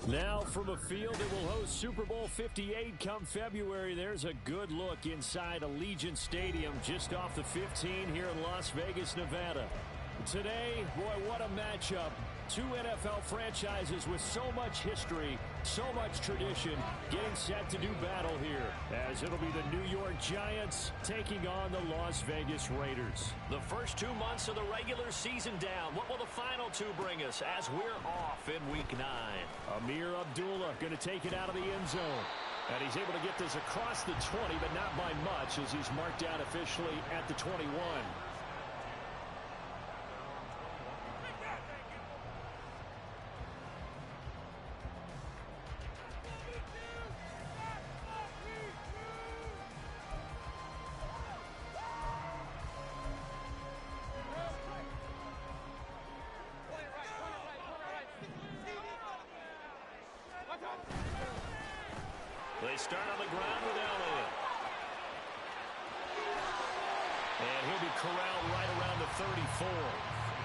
Now from a field that will host Super Bowl 58 come February, there's a good look inside Allegiant Stadium just off the 15 here in Las Vegas, Nevada. Today, boy, what a matchup. Two NFL franchises with so much history, so much tradition, getting set to do battle here, as it'll be the New York Giants taking on the Las Vegas Raiders. The first 2 months of the regular season down. What will the final two bring us as we're off in Week 9? Amir Abdullah going to take it out of the end zone. And he's able to get this across the 20, but not by much, as he's marked out officially at the 21. They start on the ground with Elliott. And he'll be corralled right around the 34.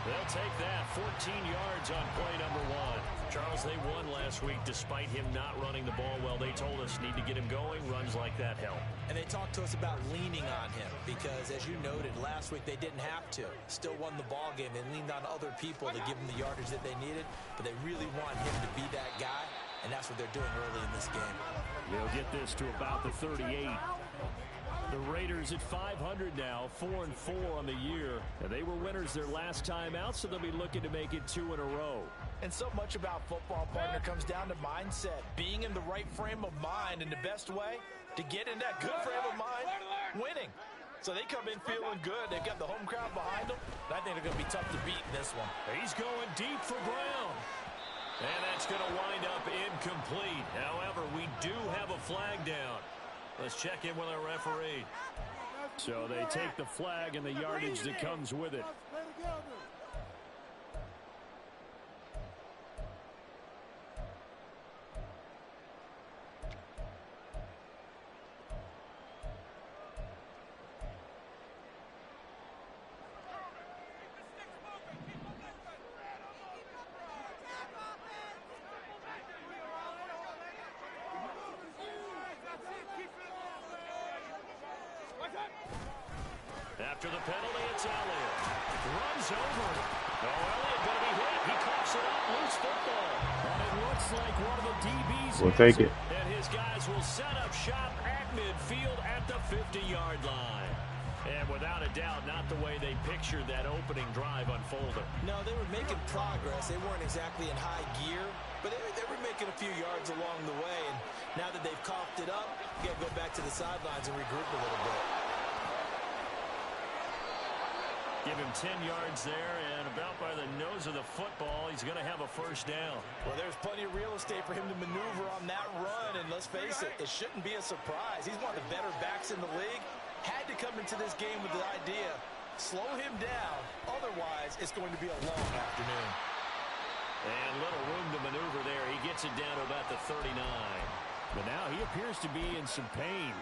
They'll take that 14 yards on play number 1. Charles, they won last week despite him not running the ball well. They told us need to get him going. Runs like that help. And they talked to us about leaning on him because, as you noted, last week they didn't have to. Still won the ball game. They leaned on other people to give them the yardage that they needed, but they really want him to be that guy, and that's what they're doing early in this game. They'll get this to about the 38. The Raiders at 500 now, 4-4 on the year. And they were winners their last time out, so they'll be looking to make it 2 in a row. And so much about football, partner, comes down to mindset. Being in the right frame of mind, and the best way to get in that good frame of mind, winning. So they come in feeling good. They've got the home crowd behind them. And I think they're going to be tough to beat in this one. He's going deep for Brown. And that's going to wind up incomplete. However, we do have a flag down. Let's check in with our referee. So they take the flag and the yardage that comes with it. After the penalty, it's Elliott. Runs over. Oh, Elliott going to be hit. He coughs it up. Loose football. And it looks like one of the DBs. We'll take it. And his guys will set up shop at midfield at the 50-yard line. And without a doubt, not the way they pictured that opening drive unfolding. No, they were making progress. They weren't exactly in high gear, but they were making a few yards along the way. And now that they've coughed it up, you got to go back to the sidelines and regroup a little bit. Give him 10 yards there, and about by the nose of the football, he's going to have a first down. Well, there's plenty of real estate for him to maneuver on that run, and let's face it, it shouldn't be a surprise. He's one of the better backs in the league. Had to come into this game with the idea, slow him down, otherwise it's going to be a long afternoon. And little room to maneuver there. He gets it down to about the 39. But now he appears to be in some pain.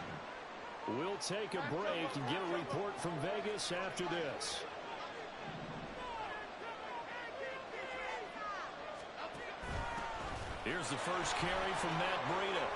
We'll take a break and get a report from Vegas after this. Here's the first carry from Matt Breida.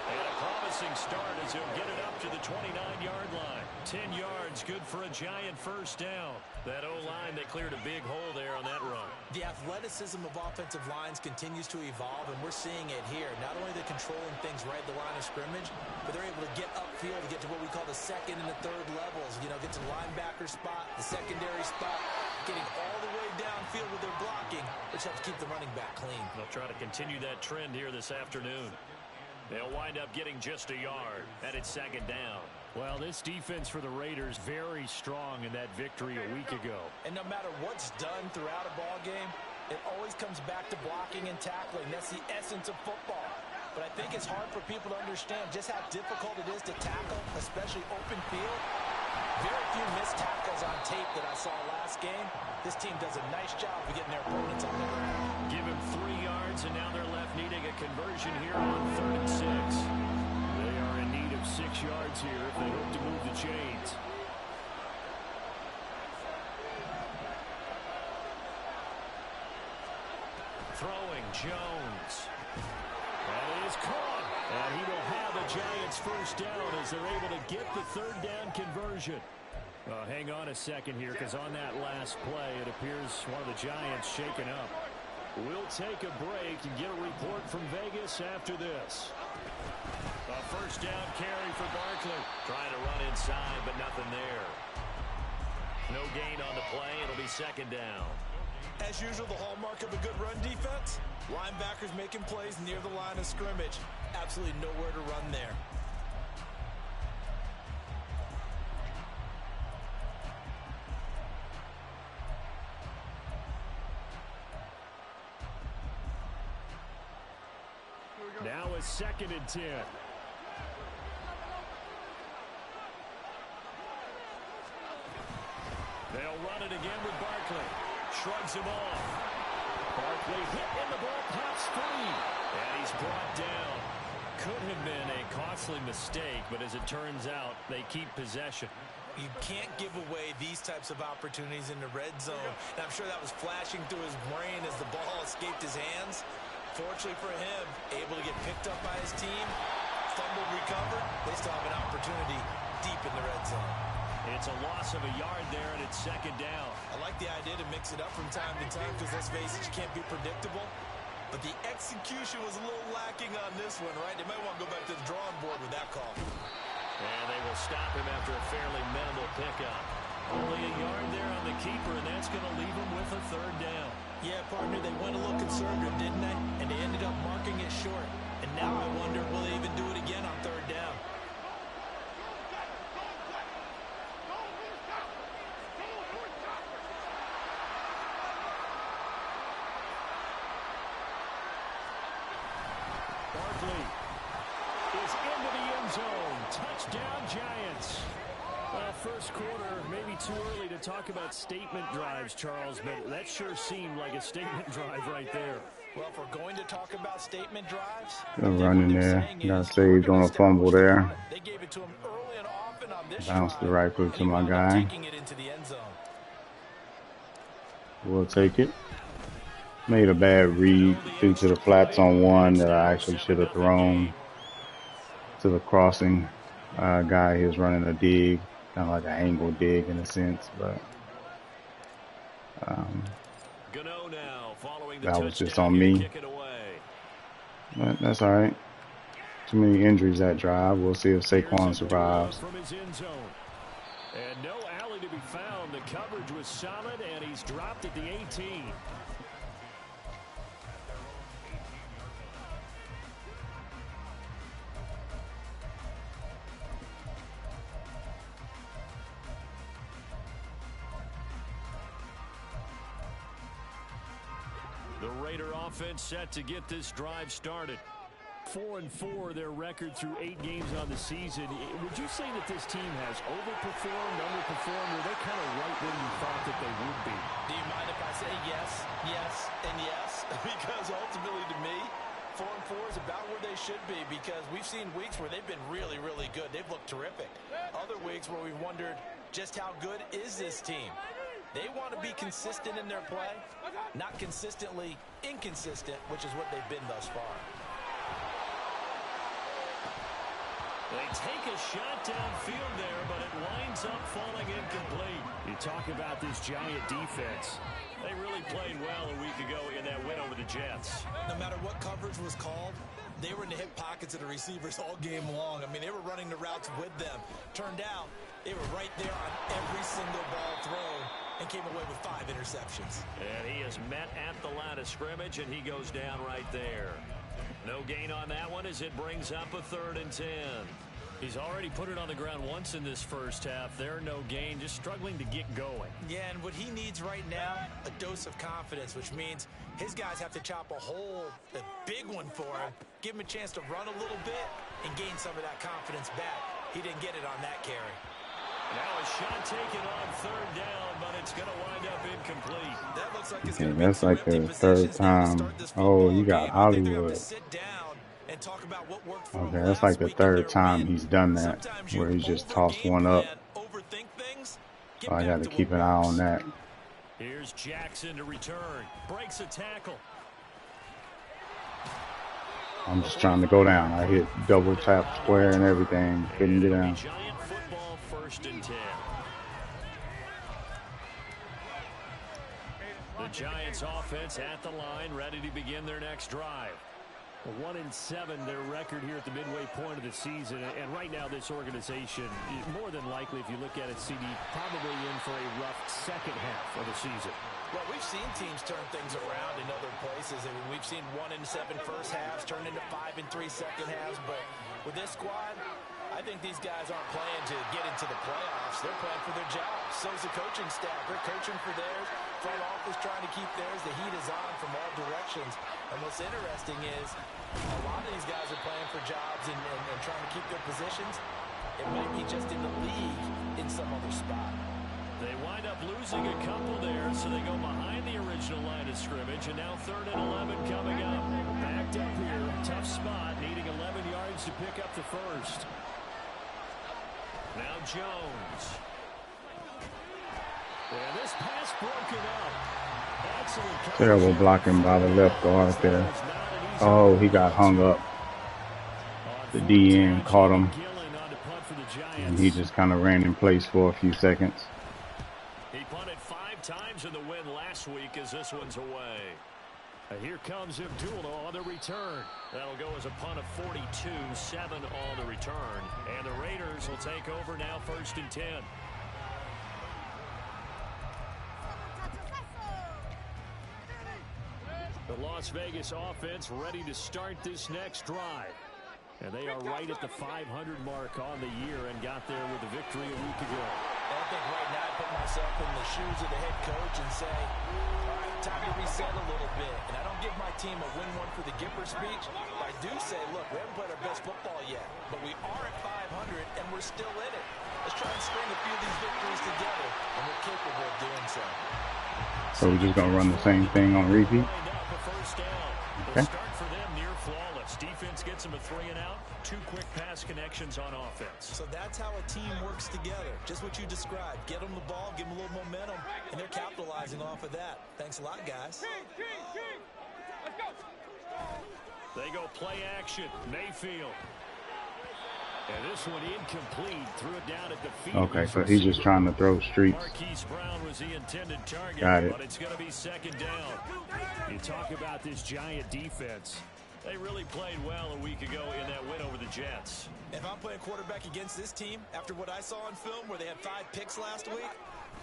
And a promising start as he'll get it up to the 29-yard line. 10 yards, good for a Giant first down. That O-line, they cleared a big hole there on that run. The athleticism of offensive lines continues to evolve, and we're seeing it here. Not only they're controlling things right at the line of scrimmage, but they're able to get upfield to get to what we call the second and the third levels. You know, get to the linebacker spot, the secondary spot, getting all the way downfield with their blocking, which helps keep the running back clean. They'll try to continue that trend here this afternoon. They'll wind up getting just a yard, and it's second down. Well, this defense for the Raiders very strong in that victory a week ago. And no matter what's done throughout a ball game, it always comes back to blocking and tackling. That's the essence of football. But I think it's hard for people to understand just how difficult it is to tackle, especially open field. Very few missed tackles on tape that I saw last game. This team does a nice job of getting their opponents on the ground. Give him 3 yards, and now they're left needing a conversion here on 3rd and 6. They are in need of 6 yards here if they hope to move the chains. Throwing Jones. is caught. And he will have the Giants first down as they're able to get the third down conversion. Hang on a second here, because on that last play, it appears one of the Giants shaken up. We'll take a break and get a report from Vegas after this. A first down carry for Barkley. Trying to run inside, but nothing there. No gain on the play. It'll be second down. As usual, the hallmark of a good run defense, linebackers making plays near the line of scrimmage. Absolutely nowhere to run there. Now a 2nd and 10. They'll run it again with Barkley. Shrugs him off. Barkley hit and the ball pops free. And he's brought down. Could have been a costly mistake, but as it turns out, they keep possession. You can't give away these types of opportunities in the red zone. And I'm sure that was flashing through his brain as the ball escaped his hands. Fortunately for him, able to get picked up by his team, fumble recovered. They still have an opportunity deep in the red zone. It's a loss of a yard there, and it's second down. I like the idea to mix it up from time to time because, let's face it, you can't be predictable. But the execution was a little lacking on this one, right? They might want to go back to the drawing board with that call. And they will stop him after a fairly minimal pickup. Only a yard there on the keeper, and that's going to leave him with a third down. Yeah, partner, they went a little conservative, didn't they? And they ended up marking it short. And now I wonder, will they even do it again on third down? Barkley is into the end zone. Touchdown, Giants. First quarter, maybe too early to talk about statement drives, Charles, but that sure seemed like a statement drive right there. Well, if we're going to talk about statement drives, they're running there. Got saved on a fumble there. They gave it to him early and often on this Bounced drive, it right quick to my and he wound up guy. taking it into the end zone. We'll take it. Made a bad read due to the flats on one that I actually should have thrown to the crossing guy. He was running a dig, kind of like an angle dig in a sense, but that was just on me. But that's all right. Too many injuries that drive. We'll see if Saquon survives. And no alley to be found. The coverage was solid, and he's dropped at the 18. The Raider offense set to get this drive started. 4-4 their record through 8 games on the season. Would you say that this team has overperformed, underperformed, or they're kind of right where you thought that they would be? Do you mind if I say yes, yes, and yes? Because ultimately to me, 4-4 is about where they should be, because we've seen weeks where they've been really, really good. They've looked terrific. Other weeks where we've wondered just how good is this team? They want to be consistent in their play, not consistently inconsistent, which is what they've been thus far. They take a shot downfield there, but it winds up falling incomplete. You talk about this Giant defense. They really played well a week ago in that win over the Jets. No matter what coverage was called, they were in the hip pockets of the receivers all game long. I mean, they were running the routes with them. Turned out, they were right there on every single ball thrown and came away with 5 interceptions. And he is met at the line of scrimmage, and he goes down right there. No gain on that one as it brings up a 3rd and 10. He's already put it on the ground once in this first half. There, no gain, just struggling to get going. Yeah, and what he needs right now, a dose of confidence, which means his guys have to chop a hole, a big one for him, give him a chance to run a little bit and gain some of that confidence back. He didn't get it on that carry. Now a shot taken on 3rd down, but it's going to wind up incomplete. That looks like it's Okay, that's like the 3rd time. Oh, you got Hollywood. Okay, that's like the 3rd time he's done that, where he's just tossed one up. So I got to keep an eye on that. Here's Jackson to return. Breaks a tackle. I'm just trying to go down. I hit double tap square and everything. Couldn't get down. Giant football, 1st and 10. The Giants offense at the line, ready to begin their next drive. 1-7 their record here at the midway point of the season, and right now this organization, more than likely, if you look at it, CD, probably in for a rough second half of the season. Well, we've seen teams turn things around in other places. I mean, we've seen 1-7 first halves turn into 5-3 second halves, but with this squad, I think these guys aren't playing to get into the playoffs. They're playing for their jobs. So's the coaching staff. They're coaching for theirs. Front office trying to keep theirs. The heat is on from all directions. And what's interesting is a lot of these guys are playing for jobs and trying to keep their positions. It might be just in the league in some other spot. They wind up losing a couple there, so they go behind the original line of scrimmage, and now 3rd and 11 coming up. Backed up here, tough spot, needing 11 yards to pick up the first. Now Jones. And this pass broken up. Excellent. Terrible blocking by the left guard there. Oh, he got hung up. The DN caught him, and he just kind of ran in place for a few seconds. He punted 5 times in the win last week as this one's away. Here comes Abdullah on the return. That'll go as a punt of 42, 7 on the return. And the Raiders will take over now, 1st and 10. The Las Vegas offense ready to start this next drive. And they are right at the 500 mark on the year and got there with a victory a week ago. I think right now I put myself in the shoes of the head coach and say, all right, time to reset a little bit. And I don't give my team a win one for the Gipper speech. But I do say, look, we haven't played our best football yet, but we are at 500 and we're still in it. Let's try and string a few of these victories together, and we're capable of doing so. So we're just going to run the same thing on repeat? Okay. Start for them near flawless. Defense gets them a 3 and out. 2 quick pass connections on offense. So that's how a team works together. Just what you described. Get them the ball, give them a little momentum, and they're capitalizing off of that. Thanks a lot, guys. They go play action. Mayfield. And this one incomplete. Threw it down at the feet. Okay, so he's just trying to throw streets. Marquise Brown was the intended target, Got it. but it's going to be 2nd down. You talk about this Giant defense. They really played well a week ago in that win over the Jets. If I'm playing quarterback against this team, after what I saw on film where they had 5 picks last week,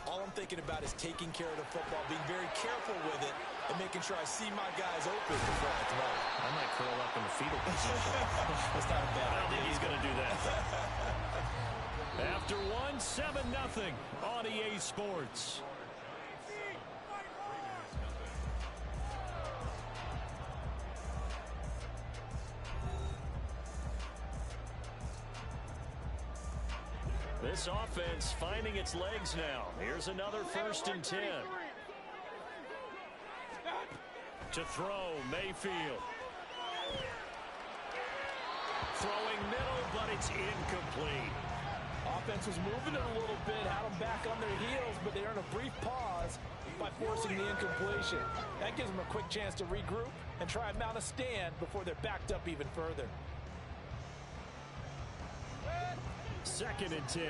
all I'm thinking about is taking care of the football, being very careful with it, and making sure I see my guys open before I throw it. I might curl up in the fetal position. That's not a bad I don't think idea. he's going to do that. After 7-0 on EA Sports. This offense finding its legs now. Here's another 1st and 10. To throw, Mayfield. Throwing middle, but it's incomplete. Offense was moving it a little bit, had them back on their heels, but they earned a brief pause by forcing the incompletion. That gives them a quick chance to regroup and try and mount a stand before they're backed up even further. 2nd and 10.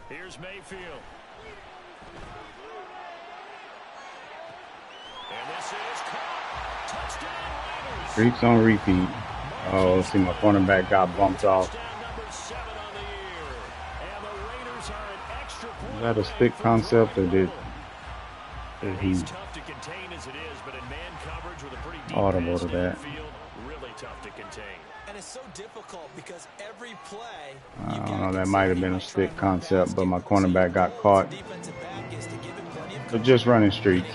Here's Mayfield. And this is caught. Touchdown Raiders. Streets on repeat. Oh, let's see, my cornerback got bumped off. Is that a stick concept, or did he tough to contain as it is, but in man coverage with a pretty deep audible to that? Really tough to contain. And it's so difficult because every play, I don't know, that might have been a stick concept, but my cornerback got caught. But just running streets.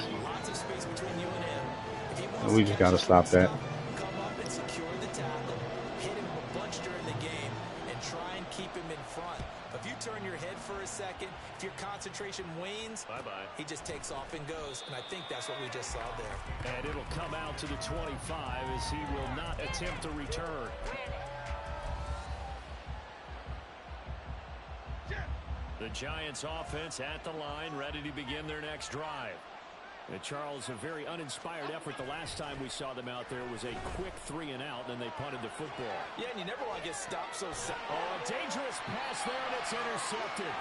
We just got to stop that. Come up and secure the tackle, hit him a bunch during the game, and try and keep him in front. If you turn your head for a second, if your concentration wanes, bye-bye. He just takes off and goes, and I think that's what we just saw there. And it'll come out to the 25 as he will not attempt a return. The Giants offense at the line, ready to begin their next drive. And Charles, a very uninspired effort the last time we saw them out there was a quick 3 and out, and then they punted the football. Yeah, and you never want to get stopped so soon. Oh, a dangerous pass there, and it's intercepted.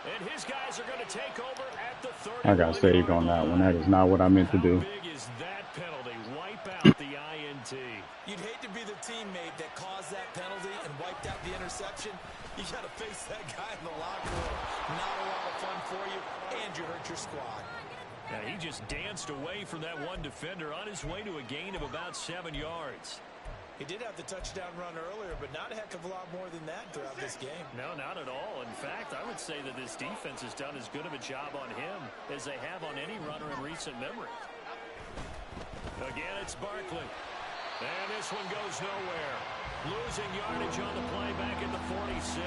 And his guys are going to take over at the 30. I got saved on that one. That is not what I meant to do. How big is that penalty? Wipe out the INT. You'd hate to be the teammate that caused that penalty and wiped out the interception. You got to face that guy in the locker room. Not a lot of fun for you, and you hurt your squad. Now, he just danced away from that one defender on his way to a gain of about 7 yards. He did have the touchdown run earlier, but not a heck of a lot more than that throughout this game. No, not at all. In fact, I would say that this defense has done as good of a job on him as they have on any runner in recent memory. Again, it's Barkley. And this one goes nowhere. Losing yardage on the play back at the 46.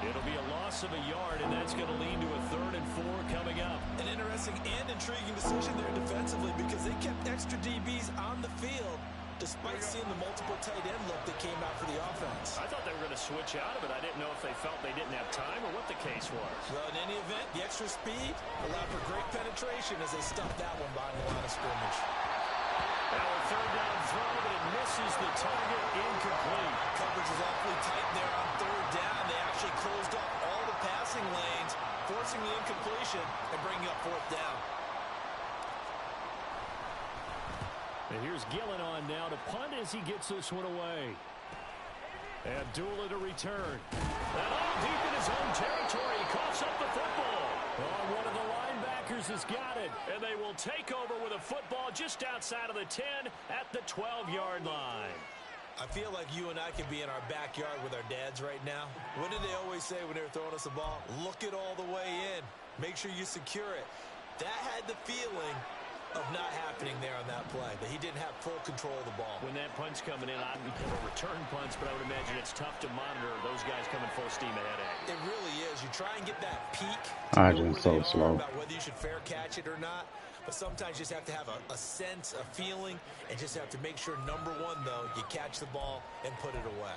It'll be a loss of a yard, and that's going to lead to a 3rd and 4 coming up. An interesting and intriguing decision there defensively because they kept extra DBs on the field despite seeing the multiple tight end look that came out for the offense. I thought they were going to switch out of it. I didn't know if they felt they didn't have time or what the case was. Well, in any event, the extra speed allowed for great penetration as they stuffed that one behind the line of scrimmage. Now a 3rd down throw, but it misses the target, incomplete. Coverage is awfully tight there on 3rd down. They actually closed off all the passing lanes, forcing the incompletion and bringing up 4th down. And here's Gillen on now to punt as he gets this one away. Abdullah to return. And all deep in his own territory, he coughs up the football. Oh, one of the linebackers has got it. And they will take over with a football just outside of the 10 at the 12-yard line. I feel like you and I could be in our backyard with our dads right now. What did they always say when they were throwing us a ball? Look it all the way in. Make sure you secure it. That had the feeling of not happening there on that play, that he didn't have full control of the ball. When that punt's coming in, I don't know return punts, but I would imagine it's tough to monitor those guys coming full steam ahead at. It really is. You try and get that peak Just so slow. about whether you should fair catch it or not, but sometimes you just have to have a sense, a feeling, and just have to make sure, number one, though, you catch the ball and put it away.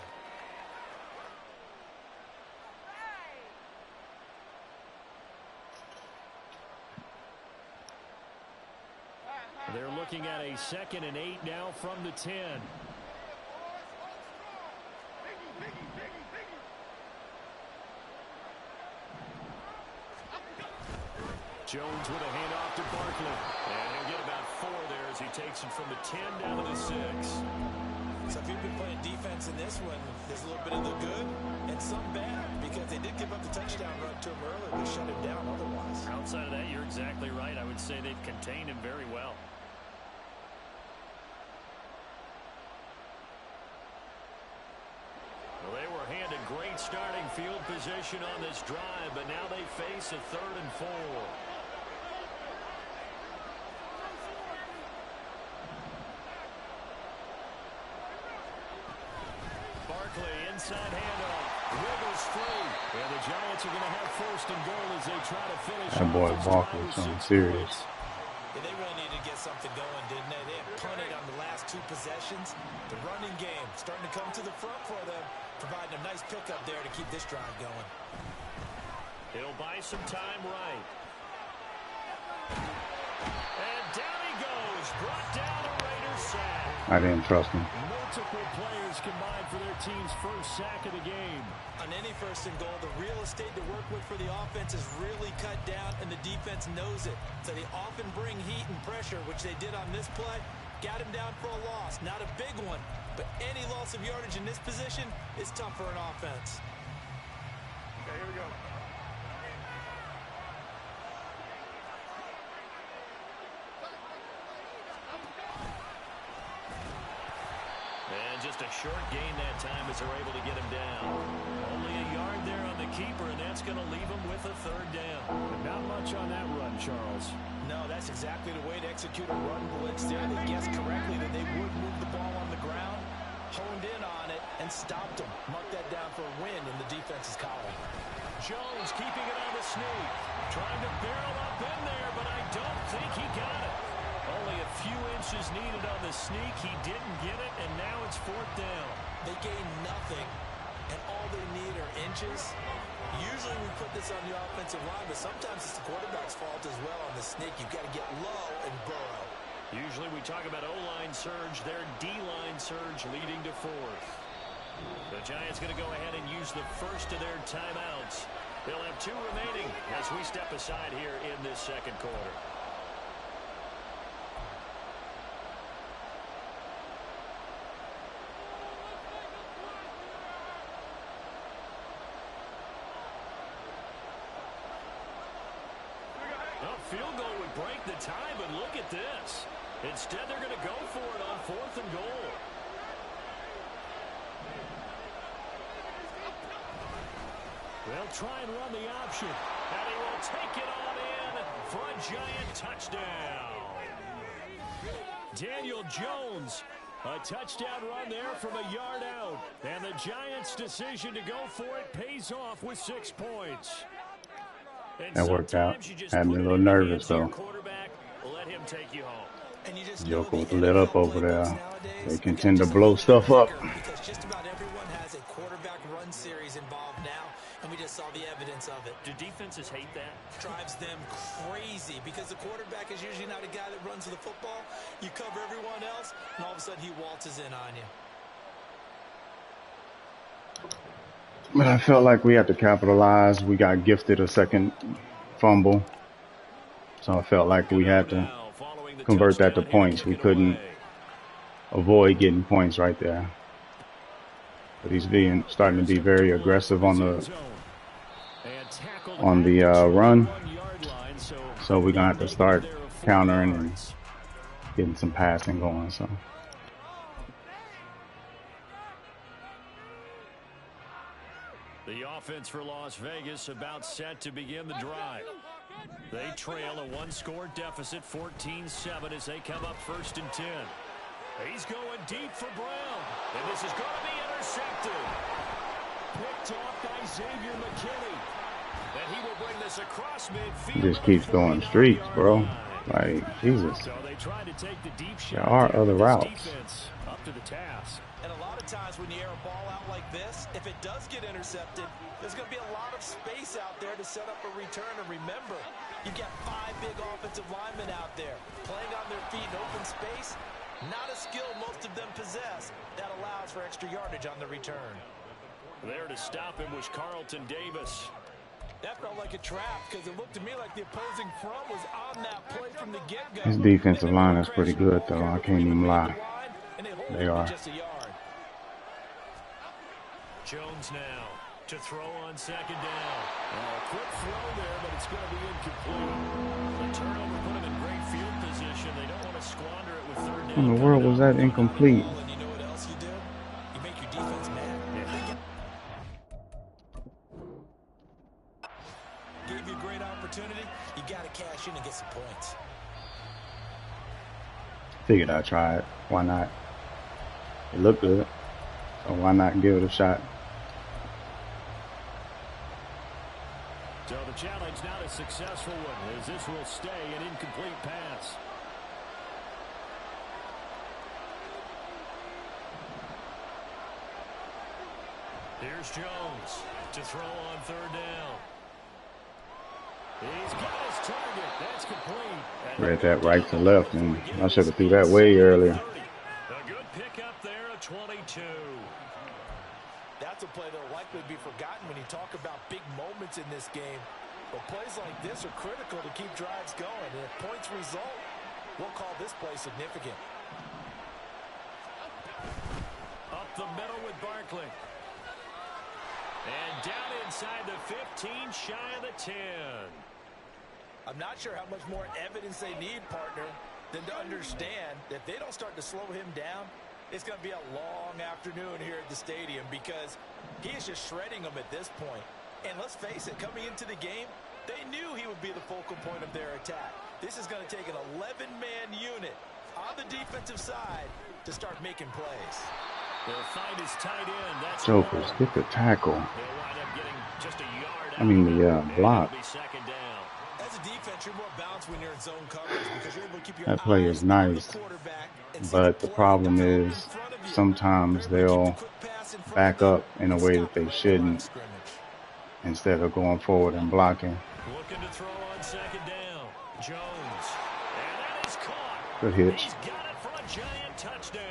They're looking at a 2nd and 8 now from the 10. Jones with a handoff to Barkley. And he'll get about 4 there as he takes it from the 10 down to the 6. So if you've been playing defense in this one, there's a little bit of the good and some bad because they did give up the touchdown run to him earlier, but shut him down otherwise. Outside of that, you're exactly right. I would say they've contained him very well. Well, they were handed great starting field position on this drive, but now they face a 3rd and 4. Barkley, inside handoff, wiggles free. And the Giants are going to have 1st and goal as they try to finish. That boy Barkley is something serious. Yeah, they really needed to get something going, didn't they? They had punted on the last 2 possessions. The running game starting to come to the front for them, providing a nice pickup there to keep this drive going. He'll buy some time right. And down he goes. Brought down a Raiders sack. I didn't trust him. Multiple players combined for their team's 1st sack of the game. On any 1st and goal, the real estate to work with for the offense is really cut down, and the defense knows it. So they often bring heat and pressure, which they did on this play. Got him down for a loss. Not a big one, but any loss of yardage in this position is tough for an offense. Okay, here we go. And just a short gain that time as they're able to get him down. Only a yard there on the keeper, and that's going to leave him with a 3rd down. But not much on that run, Charles. No, that's exactly the way to execute a run blitz there. They guessed correctly that they would move the ball on the ground, honed in on it, and stopped them. Mark that down for a win in the defense's column. Jones keeping it on the sneak. Trying to barrel up in there, but I don't think he got it. Only a few inches needed on the sneak. He didn't get it, and now it's 4th down. They gain nothing, and all they need are inches, Usually we put this on the offensive line, but sometimes it's the quarterback's fault as well on the sneak. You've got to get low and burrow. Usually we talk about O-line surge, their D-line surge leading to fourth. The Giants going to go ahead and use the first of their timeouts. They'll have 2 remaining as we step aside here in this second quarter. Field goal would break the tie, but look at this. Instead, they're going to go for it on 4th and goal. They'll try and run the option, and he will take it on in for a Giant touchdown. Daniel Jones, a touchdown run there from a yard out, and the Giants' decision to go for it pays off with 6 points. That worked out. Had me a little nervous, though. Joker was lit up over there. They can tend to blow stuff up. Because just about everyone has a quarterback run series involved now, and we just saw the evidence of it. Do defenses hate that? Drives them crazy because the quarterback is usually not a guy that runs the football. You cover everyone else, and all of a sudden he waltzes in on you. But I felt like we had to capitalize. We got gifted a second fumble. So I felt like we had to convert that to points. We couldn't avoid getting points right there. But he's starting to be very aggressive on the run. So we're going to have to start countering and getting some passing going. So. The offense for Las Vegas about set to begin the drive. They trail a 1-score deficit, 14-7 as they come up 1st and 10. He's going deep for Brown, and this is going to be intercepted. Picked off by Xavier McKinney, and he will bring this across midfield. He just keeps going streaks, bro. Like, Jesus. So they try to take the deep shot. There are other routes. Up to the task. And a lot of times when you air a ball out like this, if it does get intercepted, there's going to be a lot of space out there to set up a return. And remember, you've got 5 big offensive linemen out there playing on their feet in open space. Not a skill most of them possess that allows for extra yardage on the return. There to stop him was Carlton Davis. That felt like a trap because it looked to me like the opposing front was on that play from the get-go. His defensive line is pretty good, though. I can't even lie. They are. Jones now to throw on 2nd down. A quick throw there, but it's going to be incomplete. The turnover put him in great field position. They don't want to squander it with 3rd down. In the world was that incomplete? And you know what else you do? You make your defense mad. Gave you a great opportunity. You got to cash in and get some points. Figured I'd try it. Why not? It looked good. So why not give it a shot? So the challenge not a successful one, as this will stay an incomplete pass. Here's Jones to throw on 3rd down. He's got his target. That's complete. Read that right to left, and I should have threw that way earlier. A good pickup there at 22. That's a play that will likely be forgotten when you talk about big moments in this game. But plays like this are critical to keep drives going. And if points result, we'll call this play significant. Up the middle with Barkley. And down inside the 15, shy of the 10. I'm not sure how much more evidence they need, partner, than to understand that if they don't start to slow him down, it's going to be a long afternoon here at the stadium because he is just shredding them at this point. And let's face it, coming into the game, they knew he would be the focal point of their attack. This is going to take an 11-man unit on the defensive side to start making plays. They'll find his tight end. That's Jokers, get the tackle. They'll wind up getting just a yard I mean the block. As a defense, you're more balanced when you're in zone coverage because you're able to keep your That play is nice, but the problem is sometimes they'll back up in a way that they shouldn't, instead of going forward and blocking. Looking to throw on second down. Jones. And that is caught. Good hits. He's got it for a giant touchdown.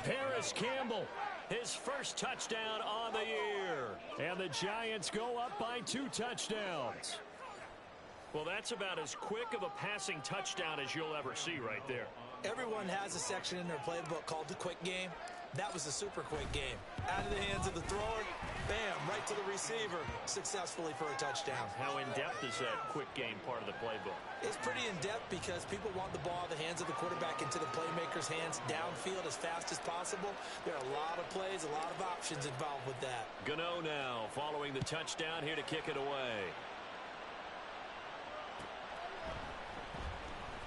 Paris Campbell, his first touchdown on the year. And the Giants go up by 2 touchdowns. Well, that's about as quick of a passing touchdown as you'll ever see right there. Everyone has a section in their playbook called the quick game. That was a super quick game. Out of the hands of the thrower, bam, right to the receiver, successfully for a touchdown. How in-depth is that quick game part of the playbook? It's pretty in-depth because people want the ball out of the hands of the quarterback into the playmaker's hands downfield as fast as possible. There are a lot of plays, a lot of options involved with that. Gano now following the touchdown here to kick it away.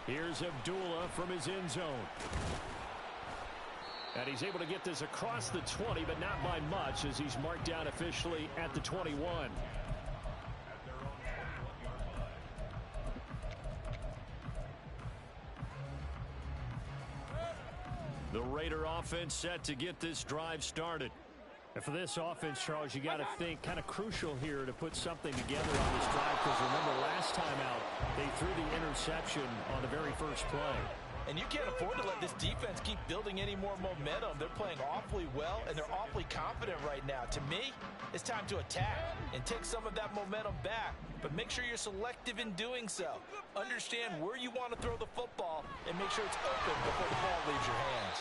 Here's Abdullah from his end zone. And he's able to get this across the 20, but not by much as he's marked down officially at the 21. The Raider offense set to get this drive started. And for this offense, Charles, you got to think kind of crucial here to put something together on this drive, because remember last time out they threw the interception on the very first play. And you can't afford to let this defense keep building any more momentum. They're playing awfully well, and they're awfully confident right now. To me, it's time to attack and take some of that momentum back. But make sure you're selective in doing so. Understand where you want to throw the football and make sure it's open before the ball leaves your hands.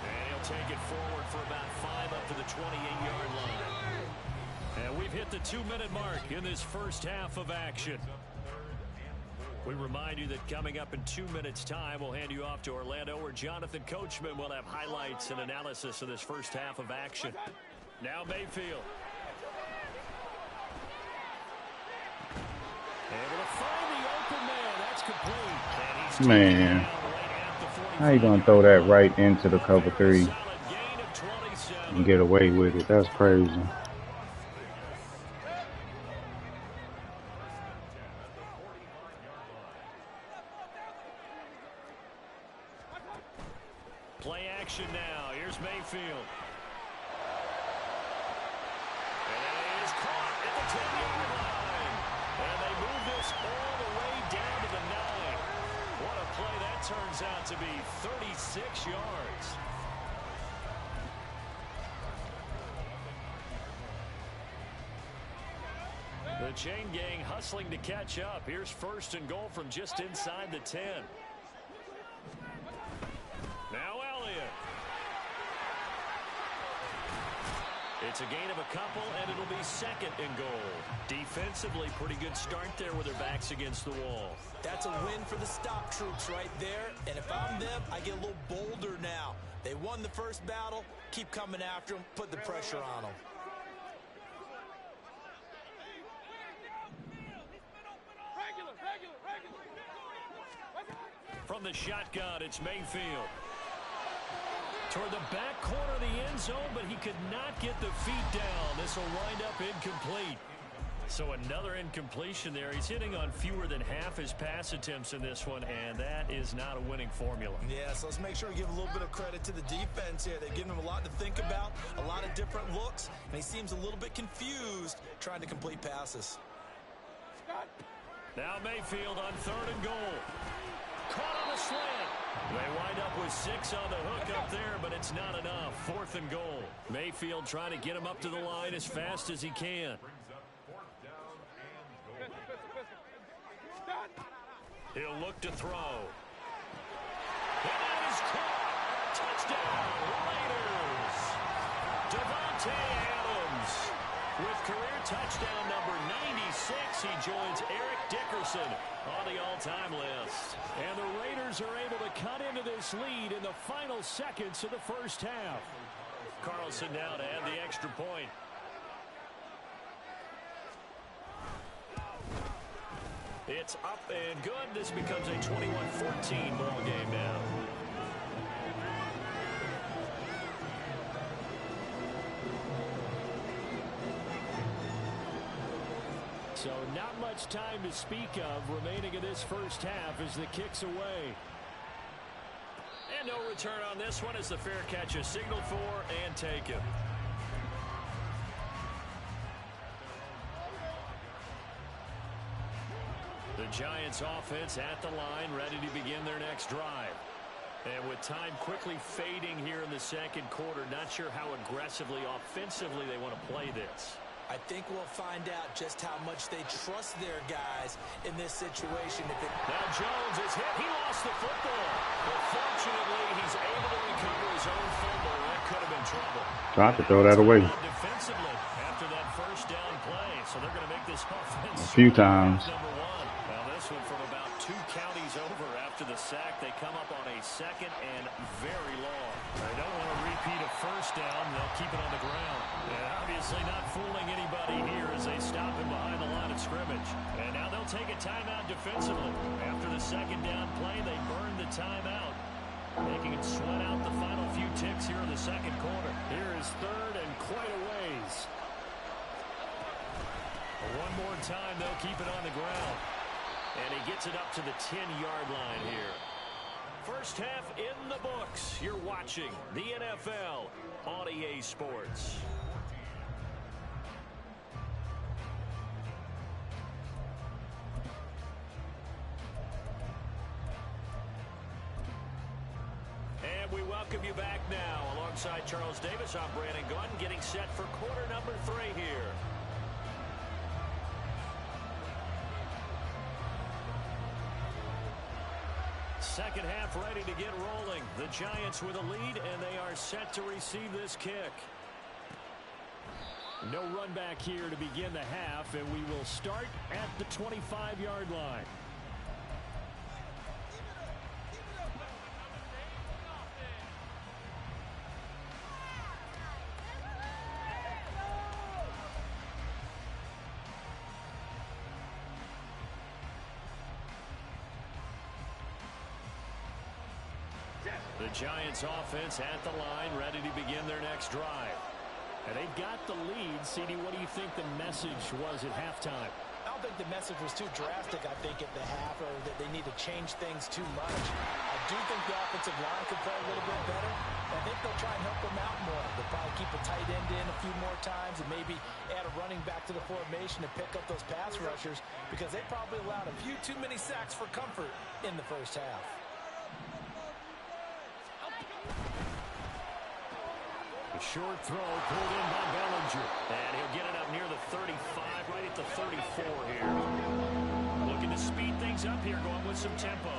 And he'll take it forward for about 5 up to the 28-yard line. And we've hit the 2-minute mark in this first half of action. We remind you that coming up in 2 minutes' time, we'll hand you off to Orlando, where Jonathan Coachman will have highlights and analysis of this first half of action. Now Mayfield. Able to find the open man. That's complete. Man, how you gonna throw that right into the cover 3 and get away with it? That's crazy. Play action now. Here's Mayfield. And it is caught at the 10-yard line. And they move this all the way down to the 9. What a play that turns out to be. 36 yards. The chain gang hustling to catch up. Here's first and goal from just inside the 10. Now Elliott. It's a gain of a couple, and it'll be second and goal. Defensively, pretty good start there with their backs against the wall. That's a win for the stop troops right there. And if I'm them, I get a little bolder now. They won the first battle. Keep coming after them. Put the pressure on them. From the shotgun, it's Mayfield. Toward the back corner of the end zone, but he could not get the feet down. This will wind up incomplete. So another incompletion there. He's hitting on fewer than half his pass attempts in this one, and that is not a winning formula. Yeah, so let's make sure we give a little bit of credit to the defense here. They've given him a lot to think about, a lot of different looks, and he seems a little bit confused trying to complete passes. Now Mayfield on 3rd and goal. Caught on the slant. They wind up with 6 on the hook up there, but it's not enough. 4th and goal. Mayfield trying to get him up to the line as fast as he can. He'll look to throw. And that is caught. Touchdown, Raiders. Devontae Adams with career touchdown number 96. He joins Eric Dickerson on the all-time list. And the Raiders are able to cut into this lead in the final seconds of the first half. Carlson now to add the extra point. It's up and good. This becomes a 21-14 ball game now. So not much time to speak of remaining in this first half as the kick's away. And no return on this one as the fair catch is signaled for and taken. Giants offense at the line, ready to begin their next drive. And with time quickly fading here in the second quarter, not sure how aggressively, offensively they want to play this. I think we'll find out just how much they trust their guys in this situation. Now Jones is hit. He lost the football. But fortunately, he's able to recover his own fumble. That could have been trouble. Tried to throw that away. Defensively after that first down play. So they're going to make this offense a few times. Number one. Now this one from about 2 counties over after the sack. They come up on a second and very long. They don't want to repeat a first down. They'll keep it on the ground. And obviously not fooling anybody here as they stop him behind the line of scrimmage. And now they'll take a timeout defensively. After the second down play, they burn the timeout, making it sweat out the final few ticks here in the second quarter. Here is third and quite a ways. One more time, they'll keep it on the ground. And he gets it up to the 10-yard line here. First half in the books. You're watching the NFL on EA Sports. And we welcome you back now. Alongside Charles Davis, I'm Brandon Gunn, getting set for quarter number 3 here. Second half ready to get rolling. The Giants with a lead, and they are set to receive this kick. No run back here to begin the half, and we will start at the 25-yard line. The Giants offense at the line, ready to begin their next drive. And they've got the lead. CD, what do you think the message was at halftime? I don't think the message was too drastic, I think, at the half, or that they need to change things too much. I do think the offensive line could play a little bit better. I think they'll try and help them out more. They'll probably keep a tight end in a few more times and maybe add a running back to the formation to pick up those pass rushers, because they probably allowed a few too many sacks for comfort in the first half. A short throw pulled in by Bellinger. And he'll get it up near the 35, right at the 34 here. Looking to speed things up here, going with some tempo.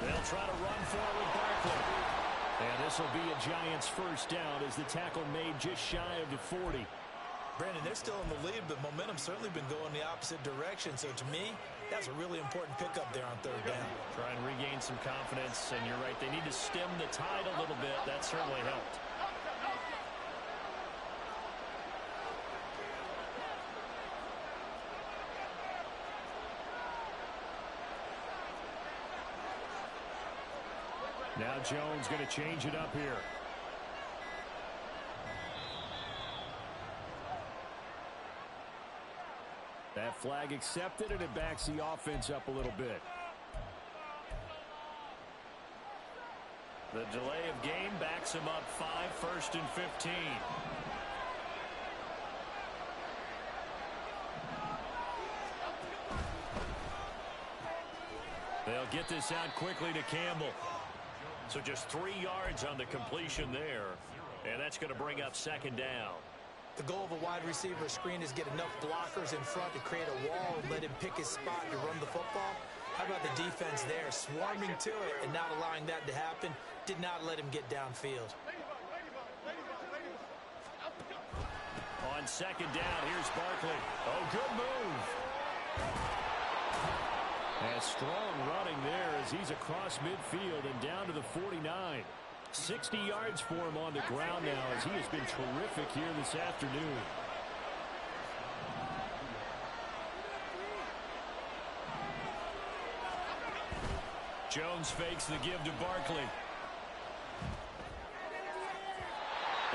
They'll try to run for it with Barkley. And this will be a Giants first down as the tackle made just shy of the 40. Brandon, they're still in the lead, but momentum's certainly been going the opposite direction. So to me, that's a really important pickup there on third down. Try and regain some confidence, and you're right, they need to stem the tide a little bit. That certainly helped. Now Jones going to change it up here. That flag accepted, and it backs the offense up a little bit. The delay of game backs him up 5, 1st and 15. They'll get this out quickly to Campbell. So just 3 yards on the completion there. And that's going to bring up second down. The goal of a wide receiver screen is get enough blockers in front to create a wall and let him pick his spot to run the football. How about the defense there, swarming to it and not allowing that to happen? Did not let him get downfield. On second down, here's Barkley. Oh, good move. And strong running there as he's across midfield and down to the 49. 60 yards for him on the ground now as he has been terrific here this afternoon. Jones fakes the give to Barkley.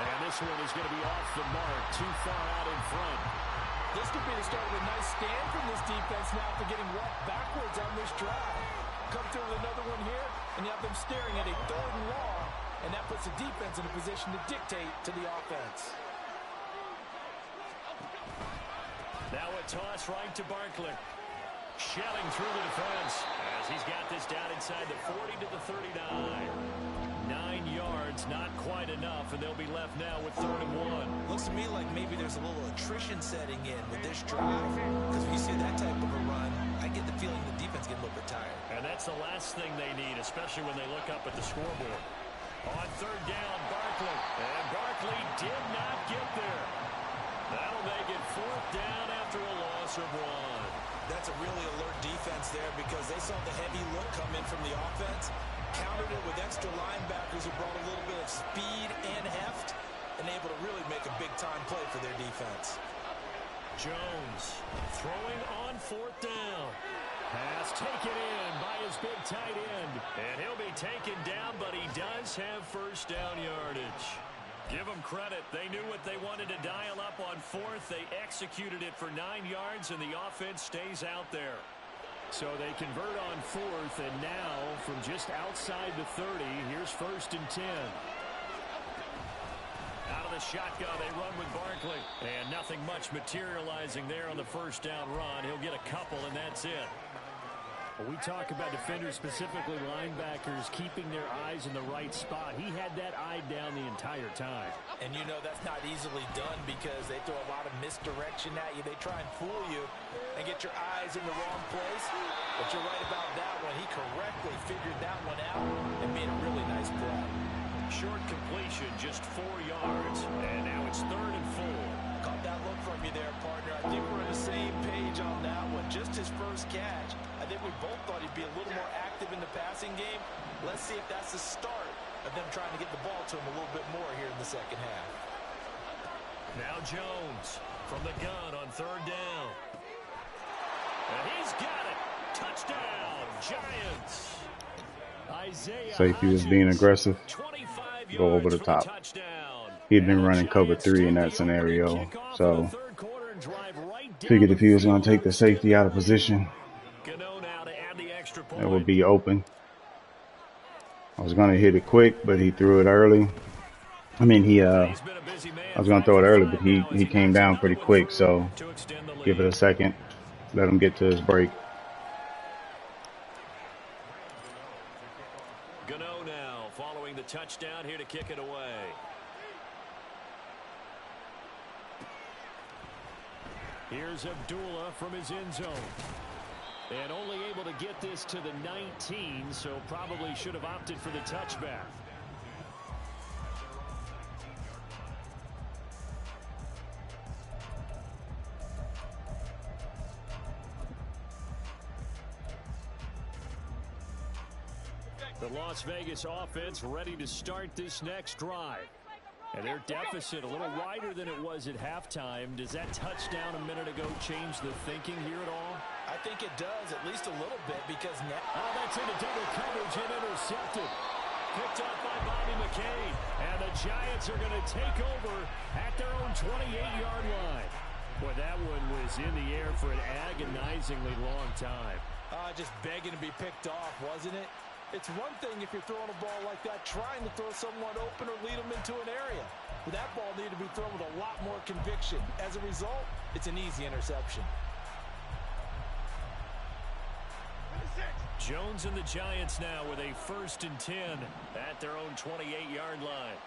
And this one is going to be off the mark, too far out in front. This could be the start of a nice stand from this defense now after getting walked backwards on this drive. Come through with another one here, and you have them staring at a 3rd and long and that puts the defense in a position to dictate to the offense. Now a toss right to Barkley. Shelling through the defense as he's got this down inside the 40 to the 39. 9 yards, not quite enough, and they'll be left now with 3rd and 1. Looks to me like maybe there's a little attrition setting in with this drive, because when you see that type of a run, I get the feeling the defense get a little bit tired. And that's the last thing they need, especially when they look up at the scoreboard. On 3rd down, Barkley. And Barkley did not get there. That'll make it 4th down after a loss of 1. That's a really alert defense there because they saw the heavy look come in from the offense, countered it with extra linebackers who brought a little bit of speed and heft, and able to really make a big-time play for their defense. Jones throwing on 4th down. Pass taken in by his big tight end. And he'll be taken down, but he does have 1st down yardage. Give them credit. They knew what they wanted to dial up on 4th. They executed it for 9 yards, and the offense stays out there. So they convert on 4th, and now from just outside the 30, here's 1st and 10. Out of the shotgun, they run with Barkley. And nothing much materializing there on the 1st down run. He'll get a couple, and that's it. We talk about defenders, specifically linebackers, keeping their eyes in the right spot. He had that eye down the entire time. And you know that's not easily done because they throw a lot of misdirection at you. They try and fool you and get your eyes in the wrong place. But you're right about that one. He correctly figured that one out and made a really nice play. Short completion, just 4 yards. And now it's 3rd and 4. Caught that look from you there, partner. I think we're on the same page on that one. Just his first catch. I think we both thought he'd be a little more active in the passing game. Let's see if that's the start of them trying to get the ball to him a little bit more here in the second half. Now Jones from the gun on 3rd down. And he's got it. Touchdown, Giants. Isaiah Safety was being aggressive. Go over the top. He had been running cover 3 in that scenario, so figured if he was going to take the safety out of position, it would be open. I was going to hit it quick, but he threw it early. I mean, I was going to throw it early, but he came down pretty quick, so give it a second, let him get to his break. Gano now following the touchdown here to kick it away. Here's Abdullah from his end zone. And only able to get this to the 19, so probably should have opted for the touchback. The Las Vegas offense ready to start this next drive. And their deficit a little wider than it was at halftime. Does that touchdown a minute ago change the thinking here at all? I think it does, at least a little bit, because now... Oh, that's into double coverage and intercepted. Picked up by Bobby McCain. And the Giants are going to take over at their own 28-yard line. Boy, that one was in the air for an agonizingly long time. Just begging to be picked off, wasn't it? It's one thing if you're throwing a ball like that, trying to throw someone open or lead them into an area. But that ball needed to be thrown with a lot more conviction. As a result, it's an easy interception. Jones and the Giants now with a 1st and 10 at their own 28-yard line.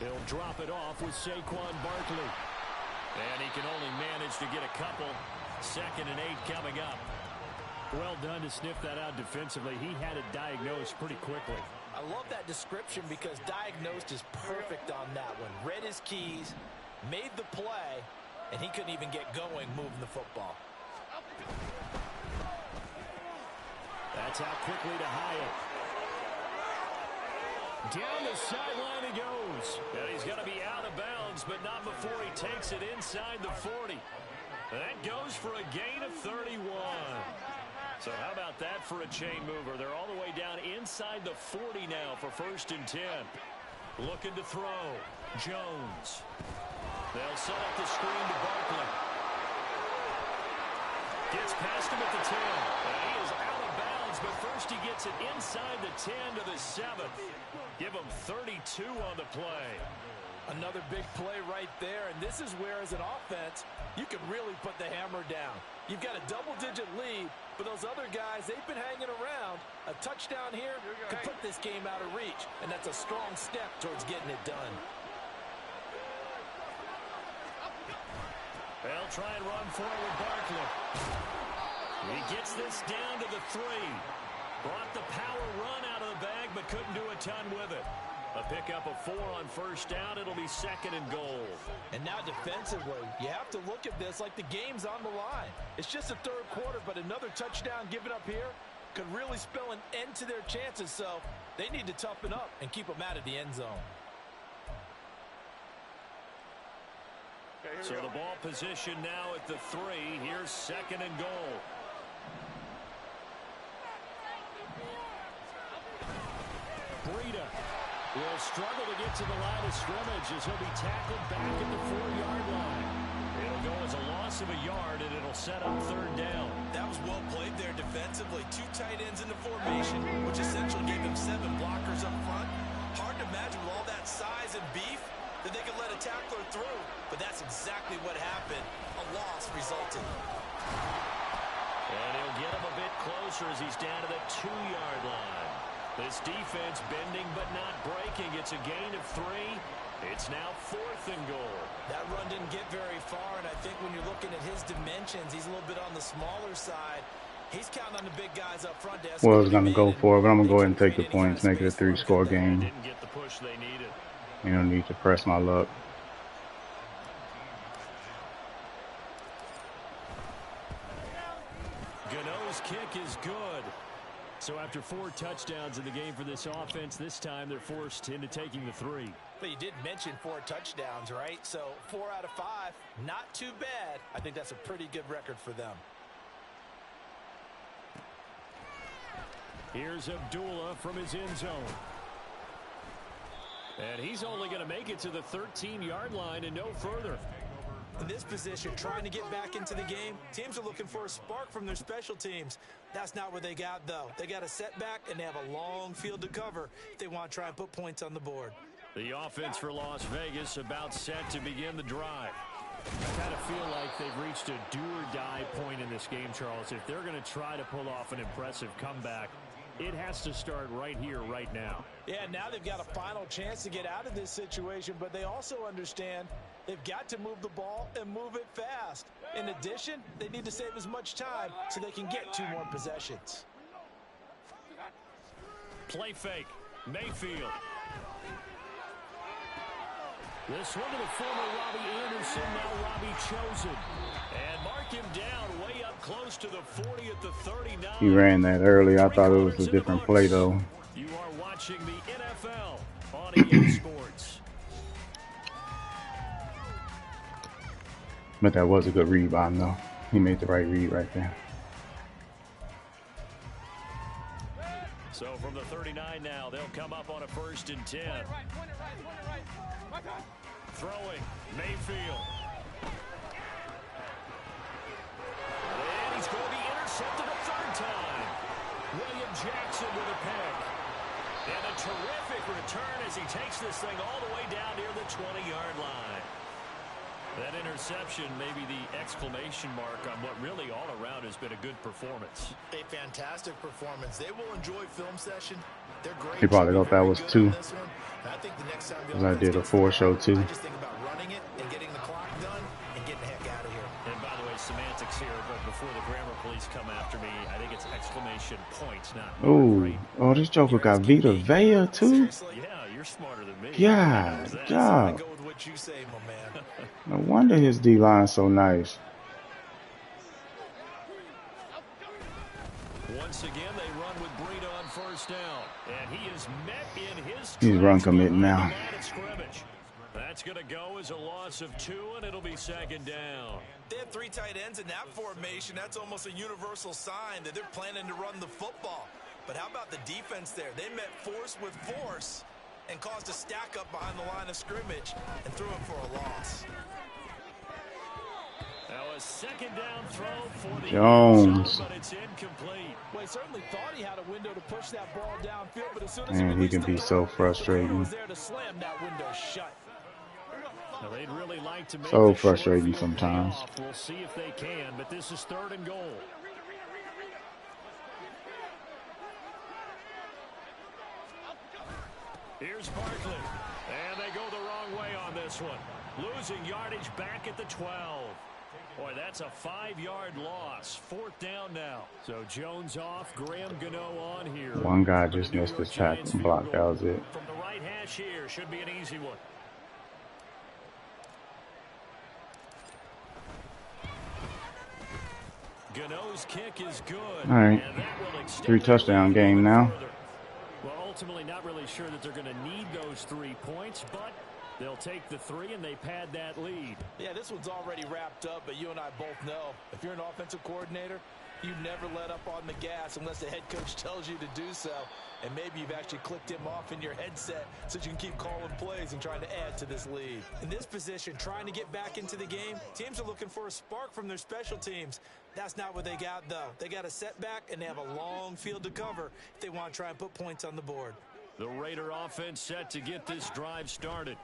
He'll drop it off with Saquon Barkley. And he can only manage to get a couple. 2nd and 8 coming up. Well done to sniff that out defensively. He had it diagnosed pretty quickly. I love that description because diagnosed is perfect on that one. Read his keys, made the play, and he couldn't even get going moving the football. That's out quickly to Hyatt. Down the sideline he goes. And he's going to be out of bounds, but not before he takes it inside the 40. That goes for a gain of 31. So how about that for a chain mover? They're all the way down inside the 40 now for 1st and 10. Looking to throw. Jones. They'll set up the screen to Barkley. Gets past him at the 10. And he is out of bounds but first he gets it inside the 10 to the 7. Give him 32 on the play. Another big play right there, and this is where, as an offense, you can really put the hammer down. You've got a double-digit lead, but those other guys, they've been hanging around. A touchdown here could put this game out of reach, and that's a strong step towards getting it done. They'll try and run forward Barkley. He gets this down to the 3. Brought the power run out of the bag, but couldn't do a ton with it. A pickup of 4 on first down. It'll be 2nd and goal. And now defensively, you have to look at this like the game's on the line. It's just the 3rd quarter, but another touchdown given up here could really spell an end to their chances. So they need to toughen up and keep them out of the end zone. So the ball position now at the 3. Here's 2nd and goal. Breida will struggle to get to the line of scrimmage as he'll be tackled back at the 4-yard line. It'll go as a loss of a yard, and it'll set up 3rd down. That was well played there defensively. 2 tight ends in the formation, which essentially gave him 7 blockers up front. Hard to imagine with all that size and beef that they could let a tackler through, but that's exactly what happened. A loss resulted. And he'll get him a bit closer as he's down to the 2-yard line. This defense bending but not breaking. It's a gain of 3. It's now 4th and goal. That run didn't get very far, and I think when you're looking at his dimensions, he's a little bit on the smaller side. He's counting on the big guys up front. Was going to go for it, but I'm going to go ahead and take the points, make it a 3-score game. Didn't get the push they needed. You don't need to press my luck. Gano's kick is good. So after 4 touchdowns in the game for this offense, this time they're forced into taking the 3. But you did mention 4 touchdowns, right? So 4 out of 5, not too bad. I think that's a pretty good record for them. Here's Abdullah from his end zone. And he's only going to make it to the 13-yard line and no further. In this position, trying to get back into the game, teams are looking for a spark from their special teams. That's not what they got, though. They got a setback, and they have a long field to cover if they want to try and put points on the board. The offense for Las Vegas about set to begin the drive. I kind of feel like they've reached a do-or-die point in this game, Charles. If they're going to try to pull off an impressive comeback, it has to start right here, right now. Yeah, now they've got a final chance to get out of this situation, but they also understand they've got to move the ball and move it fast. In addition, they need to save as much time so they can get 2 more possessions. Play fake. Mayfield. This one to the former Robbie Anderson, now Robbie Chosen. And mark him down way up close to the 40 at the 39. He ran that early. I thought it was a different play, though. You are watching the NFL on EA Sports. But that was a good rebound, though. He made the right read right there. So from the 39 now, they'll come up on a 1st and 10. Throwing, Mayfield. And he's going to be intercepted a 3rd time. William Jackson with a pick. And a terrific return as he takes this thing all the way down near the 20-yard line. That interception may be the exclamation mark on what really all around has been a good performance. A fantastic performance. They will enjoy film session. They're great. He probably thought that was 2. I think the next time because I did a 4-show, too. I just think about running it and getting the clock done and getting the heck out of here. And by the way, semantics here, but before the grammar police come after me, I think it's exclamation points, not Ooh. Oh, this joker got Vita Vea, too? Yeah, you're smarter than me. God, I go with what you say, my man. No wonder his D-line's so nice. Once again, they run with Breida on 1st down. And he is met in his He's run committing now. That's going to go as a loss of 2, and it'll be 2nd down. They have 3 tight ends in that formation. That's almost a universal sign that they're planning to run the football. But how about the defense there? They met force with force and caused a stack up behind the line of scrimmage and threw it for a loss. Now a 2nd down throw for the Jones. but it's incomplete. Well, he certainly thought he had a window to push that ball downfield, but as soon as Man, he can be so frustrating. was there to slam that window shut. Now, they'd really like to make So the short frustrating field sometimes. pay off. We'll see if they can, but this is 3rd and goal. Here's Barkley, and they go the wrong way on this one. Losing yardage back at the 12. Boy, that's a 5-yard loss. 4th down now. So Jones off, Graham Gano on here. One guy just missed his tackle and block. That was it. From the right hash here, should be an easy one. Gano's kick is good. All right, 3-touchdown game now. Well, ultimately not really sure that they're going to need those 3 points, but they'll take the 3 and they pad that lead. Yeah, this one's already wrapped up, but you and I both know if you're an offensive coordinator, you never let up on the gas unless the head coach tells you to do so. And maybe you've actually clicked him off in your headset so you can keep calling plays and trying to add to this lead. In this position, trying to get back into the game, teams are looking for a spark from their special teams. That's not what they got, though. They got a setback, and they have a long field to cover if they want to try and put points on the board. The Raider offense set to get this drive started.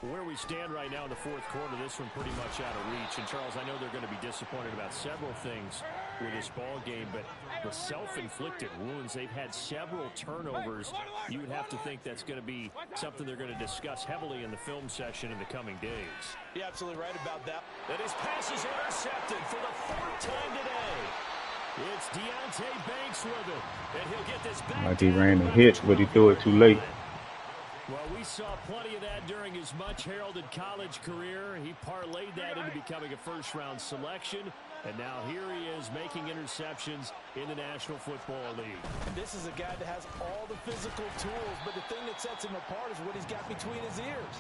Where we stand right now in the 4th quarter, this one pretty much out of reach. And, Charles, I know they're going to be disappointed about several things with this ball game, but the self-inflicted wounds, they've had several turnovers. You would have to think that's going to be something they're going to discuss heavily in the film session in the coming days. You're absolutely right about that. And his pass is intercepted for the 4th time today. It's Deontay Banks with it, and he'll get this back. Like he ran a hit, but he threw it too late. Well, we saw plenty of that during his much-heralded college career. He parlayed that into becoming a first-round selection, and now here he is making interceptions in the National Football League. This is a guy that has all the physical tools, but the thing that sets him apart is what he's got between his ears.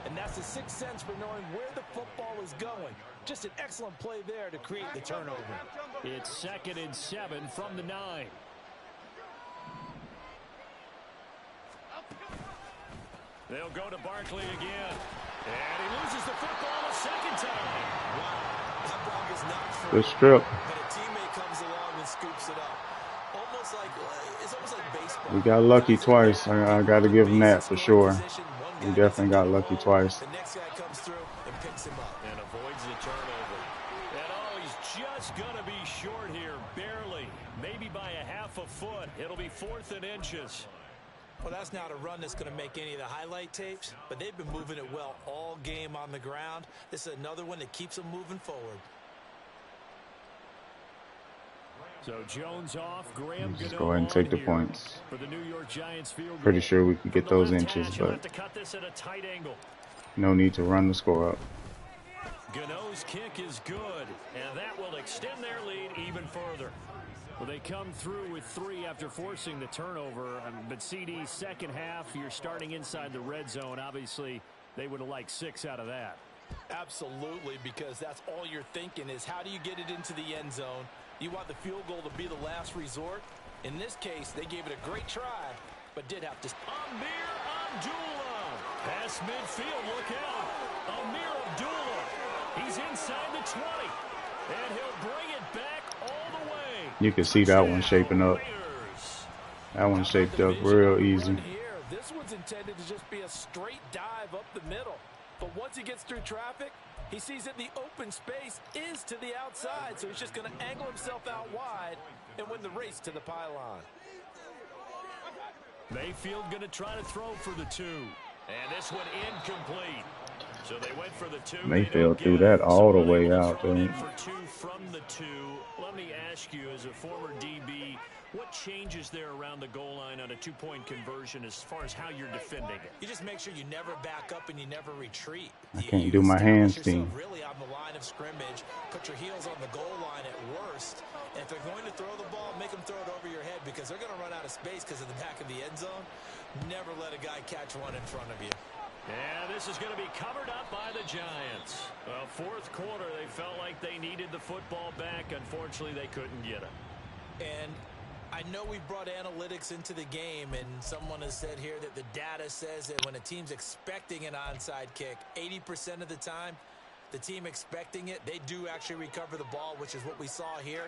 And that's the sixth sense for knowing where the football is going. Just an excellent play there to create the turnover. It's 2nd and 7 from the 9. They'll go to Barkley again. And he loses the football a 2nd time. Wow. That block is not free. Good strip. But a teammate comes along and scoops it up. It's almost like baseball. We got lucky twice. I got to give him that for sure. We definitely got lucky twice. The next guy comes through and picks him up. And avoids the turnover. And he's just going to be short here. Barely. Maybe by a half a foot. It'll be 4th and inches. Well, that's not a run that's going to make any of the highlight tapes, but they've been moving it well all game on the ground. This is another one that keeps them moving forward. So Jones off, Graham just go ahead and take the points. For the New York Giants field Pretty goal. sure we can get those inches, but to cut this at a tight angle. no need to run the score up. Gano's kick is good, and that will extend their lead even further. Well, they come through with 3 after forcing the turnover. But CD, second half, you're starting inside the red zone. Obviously, they would have liked 6 out of that. Absolutely, because that's all you're thinking is how do you get it into the end zone? You want the field goal to be the last resort. In this case, they gave it a great try, but did have to. Amir Abdullah. Pass midfield, look out. Amir Abdullah. He's inside the 20. And he'll bring it back all the way. You can see that one shaping up. That one shaped up real easy. This one's intended to just be a straight dive up the middle. But once he gets through traffic, he sees that the open space is to the outside. So he's just going to angle himself out wide and win the race to the pylon. Mayfield going to try to throw for the 2. And this one incomplete. So they went for the 2. Mayfield threw that all the way out. For 2 from the 2. Let me ask you, as a former DB, what changes there around the goal line on a 2-point conversion as far as how you're defending it? You just make sure you never back up and you never retreat. I can't do my hands thing. Really on the line of scrimmage, put your heels on the goal line at worst. And if they're going to throw the ball, make them throw it over your head because they're going to run out of space because of the back of the end zone. Never let a guy catch one in front of you. Yeah, this is going to be covered up by the Giants. Well, 4th quarter, they felt like they needed the football back. Unfortunately, they couldn't get it. And I know we brought analytics into the game, and someone has said here that the data says that when a team's expecting an onside kick, 80% of the time, the team expecting it, they do actually recover the ball, which is what we saw here.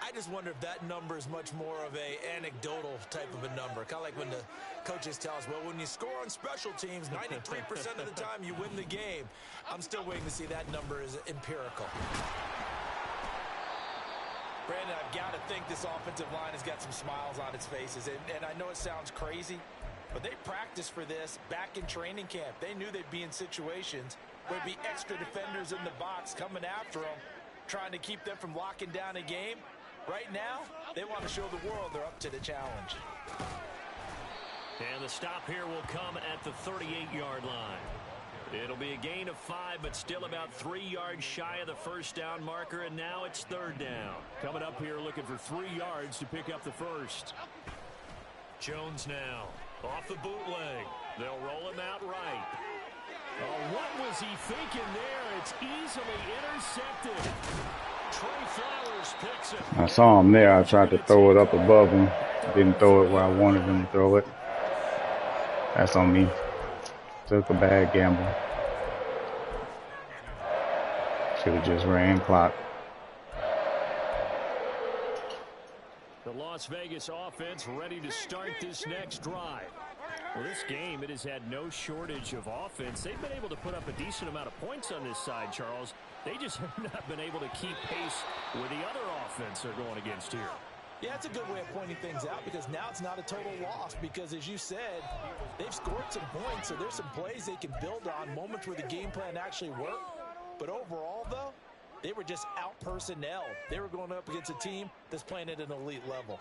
I just wonder if that number is much more of a anecdotal type of a number. Kind of like when the coaches tell us, well, when you score on special teams, 93% of the time you win the game. I'm still waiting to see that number is empirical. Brandon, I've got to think this offensive line has got some smiles on its faces. And I know it sounds crazy, but they practiced for this back in training camp. They knew they'd be in situations where there'd be extra defenders in the box coming after them, trying to keep them from locking down a game. Right now, they want to show the world they're up to the challenge. And the stop here will come at the 38-yard line. It'll be a gain of 5, but still about 3 yards shy of the first down marker, and now it's 3rd down. Coming up here looking for 3 yards to pick up the first. Jones now off the bootleg. They'll roll him out right. Oh, what was he thinking there? It's easily intercepted. Trey Flowers picks it. I saw him there. I tried to throw it up above him. Didn't throw it where I wanted him to throw it. That's on me. Took a bad gamble. Should have just ran clock. The Las Vegas offense ready to start this next drive. Well, this game, it has had no shortage of offense. They've been able to put up a decent amount of points on this side, Charles. They just have not been able to keep pace with the other offense they're going against here. Yeah, it's a good way of pointing things out because now it's not a total loss because, as you said, they've scored some points, so there's some plays they can build on, moments where the game plan actually worked. But overall, though, they were just out-personnel. They were going up against a team that's playing at an elite level.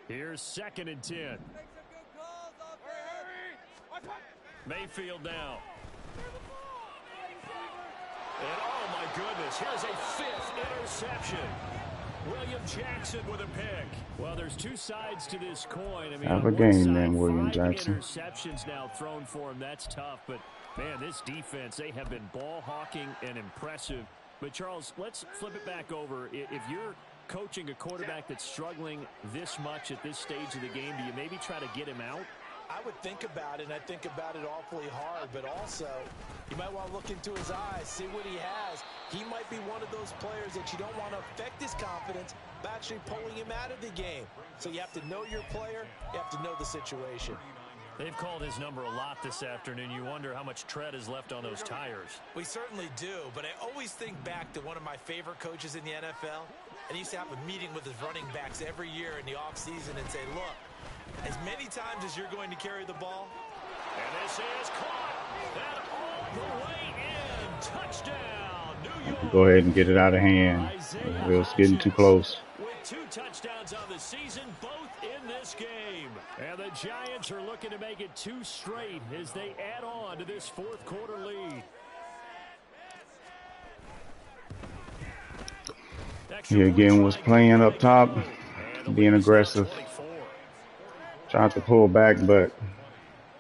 Here's 2nd and 10. Mayfield now. And oh my goodness, here's a 5th interception. William Jackson with a pick. Well, there's two sides to this coin. I mean, have a game then, William Jackson. Interceptions now thrown for him. That's tough. But man, this defense, they have been ball hawking and impressive. But Charles, let's flip it back over. If you're coaching a quarterback that's struggling this much at this stage of the game, do you maybe try to get him out? I would think about it, and I think about it awfully hard, but also you might want to look into his eyes, see what he has. He might be one of those players that you don't want to affect his confidence by actually pulling him out of the game. So you have to know your player, you have to know the situation. They've called his number a lot this afternoon. You wonder how much tread is left on those tires. We certainly do, but I always think back to one of my favorite coaches in the NFL, and he used to have a meeting with his running backs every year in the offseason and say, look, as many times as you're going to carry the ball. And this is caught. And all the way in. Touchdown, New York. Go ahead and get it out of hand. It's getting too close. With 2 touchdowns on the season, both in this game. And the Giants are looking to make it 2 straight as they add on to this 4th quarter lead. He again was playing up top, being aggressive. Tried to pull back, but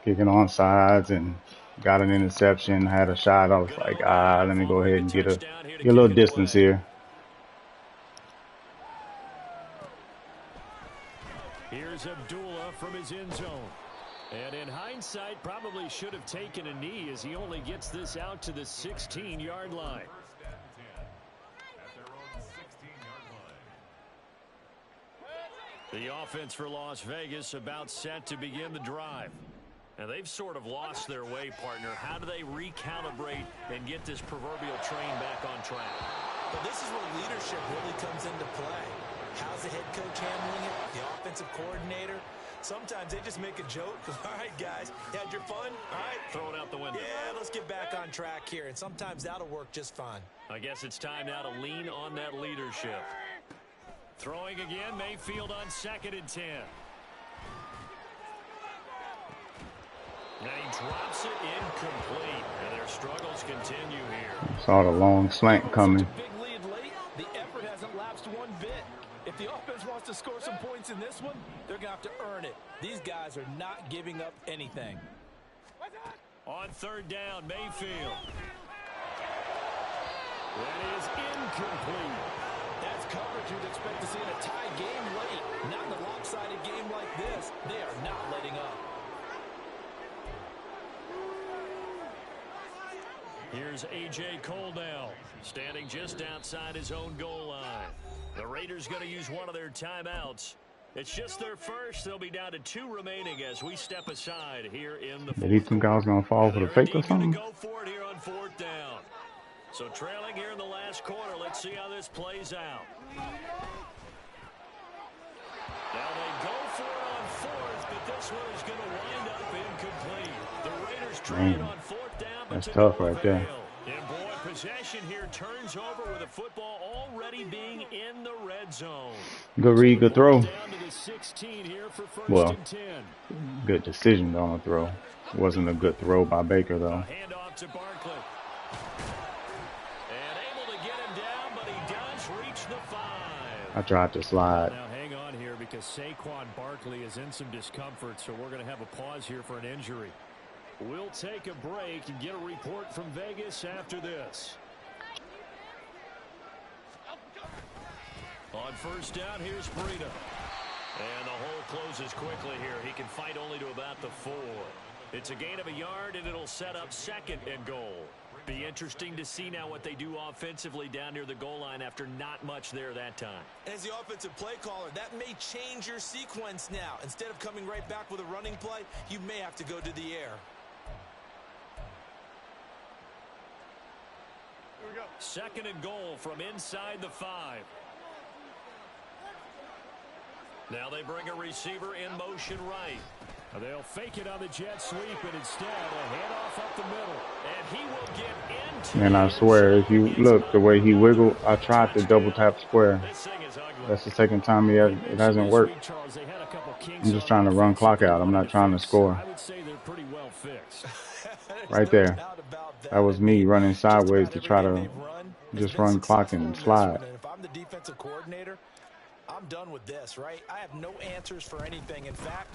kicking on sides and got an interception, had a shot. I was like, let me go ahead and get a little distance here. Here's Abdullah from his end zone. And in hindsight, probably should have taken a knee as he only gets this out to the 16-yard line. The offense for Las Vegas about set to begin the drive. And they've sort of lost their way, partner. How do they recalibrate and get this proverbial train back on track? But this is where leadership really comes into play. How's the head coach handling it? The offensive coordinator? Sometimes they just make a joke. All right, guys, you had your fun? All right. Throw it out the window. Yeah, let's get back on track here. And sometimes that'll work just fine. I guess it's time now to lean on that leadership. Throwing again, Mayfield on 2nd and 10. And he drops it incomplete. And their struggles continue here. Saw the long slant coming. Big lead late. The effort hasn't lapsed one bit. If the offense wants to score some points in this one, they're going to have to earn it. These guys are not giving up anything. On 3rd down, Mayfield. That is incomplete. That's coverage you'd expect to see in a tie game late. Not in a lopsided game like this. They are not letting up. Here's A.J. Cole now, standing just outside his own goal line. The Raiders going to use one of their timeouts. It's just their first. They'll be down to 2 remaining as we step aside here in the fourth. Did he think I was gonna fall for the fake or something? Go for it here on 4th down. So trailing here in the last quarter. Let's see how this plays out. Now they go for it on 4th, but this one is going to wind up incomplete. The Raiders trying on 4th down, but that's tough right there. And boy, possession here turns over with the football already being in the red zone. Good read, good throw. Down to the 16 here for first Well, and 10. good decision on the throw. Wasn't a good throw by Baker though. Hand off to Barkley. And able to get him down, but he does reach the 5. I tried to slide. Now hang on here because Saquon Barkley is in some discomfort, so we're going to have a pause here for an injury. We'll take a break and get a report from Vegas after this. On first down, here's Breida. And the hole closes quickly here. He can fight only to about the 4. It's a gain of a yard, and it'll set up 2nd and goal. Be interesting to see now what they do offensively down near the goal line after not much there that time. As the offensive play caller, that may change your sequence now. Instead of coming right back with a running play, you may have to go to the air. Here we go. 2nd and goal from inside the 5. Now they bring a receiver in motion right. They'll fake it on the jet sweep, and instead a handoff up the middle. And he will get into. And I swear, if you look the way he wiggled, I tried to double tap square. This thing is ugly. That's the second time it hasn't worked. I'm just trying to run clock out. I'm not trying to score. I would say they're pretty well fixed. Right there. That was me running sideways to try to just run clock and slide. If I'm the defensive coordinator, I'm done with this, right? I have no answers for anything. In fact,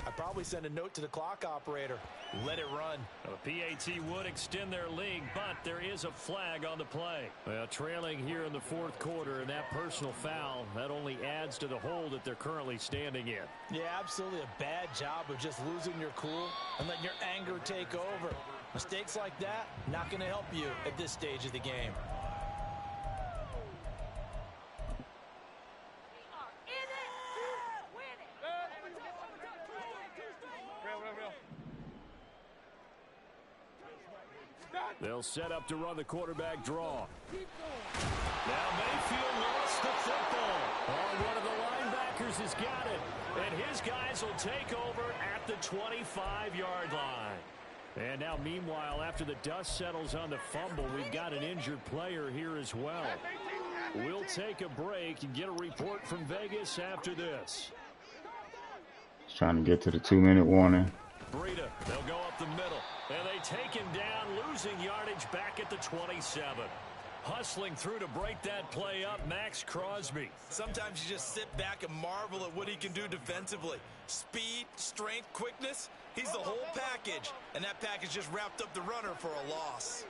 I'd probably send a note to the clock operator. Let it run. A PAT would extend their lead, but there is a flag on the play. Well, trailing here in the 4th quarter, and that personal foul, that only adds to the hole that they're currently standing in. Yeah, absolutely a bad job of just losing your cool and letting your anger take over. Mistakes like that, not going to help you at this stage of the game. They'll set up to run the quarterback draw. Now Mayfield lost the football. Oh, one of the linebackers has got it. And his guys will take over at the 25-yard line. And now, meanwhile, after the dust settles on the fumble, we've got an injured player here as well. We'll take a break and get a report from Vegas after this. Just trying to get to the 2-minute warning. Breida, they'll go up the middle. And they take him down, losing yardage back at the 27. Hustling through to break that play up, Max Crosby. Sometimes you just sit back and marvel at what he can do defensively. Speed, strength, quickness, he's the whole package. And that package just wrapped up the runner for a loss.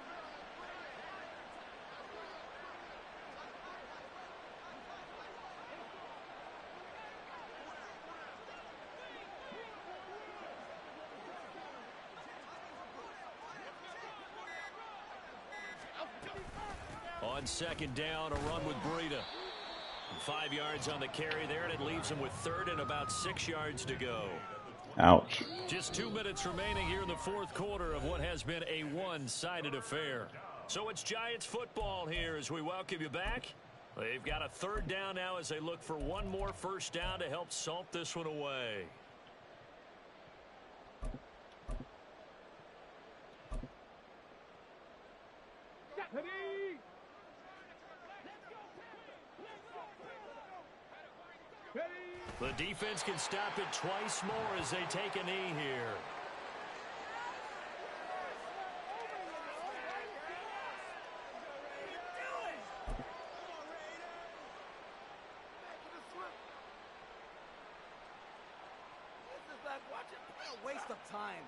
On 2nd down, a run with Breida. 5 yards on the carry there, and it leaves him with 3rd and about 6 yards to go. Ouch. Just 2 minutes remaining here in the 4th quarter of what has been a one-sided affair. So it's Giants football here as we welcome you back. They've got a 3rd down now as they look for one more first down to help salt this one away. The defense can stop it twice more as they take a knee here. What a waste of time.